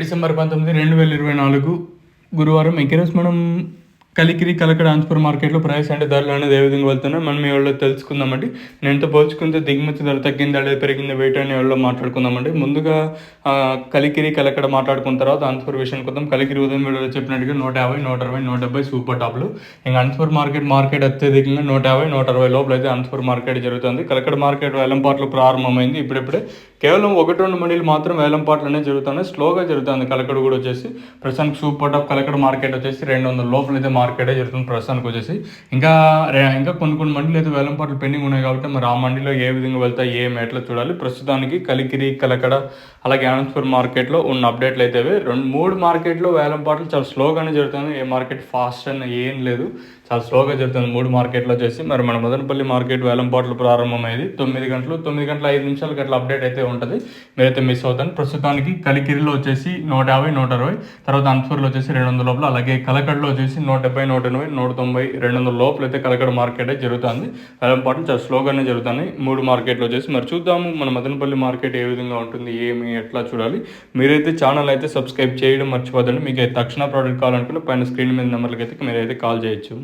December 19, 2024 గురువారం. ఈరోజు మనం కలికిరి కలకడ సూపర్ మార్కెట్లో ప్రైస్ అంటే ధరలు అనేది ఏ విధంగా వెళ్తున్నాయి మనం ఈ వాళ్ళు తెలుసుకుందామండి. నేనుతో పోల్చుకుంటే దిగుమతి ధర తగ్గిందా లేదా పెరిగిందా వెయిట్ అని వాళ్ళు మాట్లాడుకుందామండి. ముందుగా కలికిరి కలకడ మాట్లాడుకున్న తర్వాత అనంతపూర్ విషయానికి వద్దాం. కలికిరి ఉదయం వీడియోలో చెప్పినట్టుగా 150, 160, 170 సూపర్ టాప్లు. ఇంకా అనంతపూర్ మార్కెట్ అత్యధికంగా 150, 160 లోపల అయితే అనంతపూర్ మార్కెట్ జరుగుతుంది. కలకడ మార్కెట్ వేలంపాట్లు ప్రారంభమైంది. ఇప్పుడిప్పుడే కేవలం 1-2 మండీలు మాత్రం వేలంపాట్లు అనేది జరుగుతున్నాయి. స్లోగా జరుగుతుంది. కలకడ కూడా వచ్చేసి ప్రస్తుతానికి సూపర్ టాప్ కలకడ మార్కెట్ వచ్చేసి 200 లోపల అయితే మార్కెటే జరుగుతుంది ప్రస్తుతానికి వచ్చేసి. ఇంకా కొన్ని మండీలు అయితే వేలంపాట్లు పెండింగ్ ఉన్నాయి కాబట్టి మరి ఆ మండీలో ఏ విధంగా వెళ్తాయి ఎట్లా చూడాలి. ప్రస్తుతానికి కలికిరి కలకడ అలాగే అనంతపూర్ మార్కెట్లో ఉన్న అప్డేట్లు అయితే 2-3 మార్కెట్లో వేలంపాట్లు చాలా స్లోగానే జరుగుతుంది. ఏ మార్కెట్ ఫాస్ట్ అని ఏం లేదు, చాలా స్లోగా జరుగుతుంది 3 మార్కెట్లో వచ్చేసి. మరి మన మదనపల్లి మార్కెట్ వేలంపాట్లు ప్రారంభమైంది 9 గంటలు 5 నిమిషాలకి అట్లా అప్డేట్ అయితే ఉంటుంది. మీరైతే మిస్ అవుతాను. ప్రస్తుతానికి కలికిరిలో వచ్చేసి 150, 160, తర్వాత అనంతపూర్లో వచ్చేసి 200 లోపల, అలాగే కలకడలో వచ్చేసి 170, 180, 190, 200 లోపల అయితే కలకడ మార్కెట్ జరుగుతుంది. వేలంపాట్లు చాలా స్లోగానే జరుగుతున్నాయి 3 మార్కెట్లో వచ్చేసి. మరి చూద్దాము మన మదనపల్లి మార్కెట్ ఏ విధంగా ఉంటుంది ఎట్లా చూడాలి. మీరైతే ఛానల్ అయితే సబ్స్క్రైబ్ చేయడం మర్చిపోదండి. మీకు తక్షణ ప్రోడక్ట్ కావాలనుకుంటే పైన స్క్రీన్ మీద నెంబర్లకి అయితే మీరైతే కాల్ చేయొచ్చు.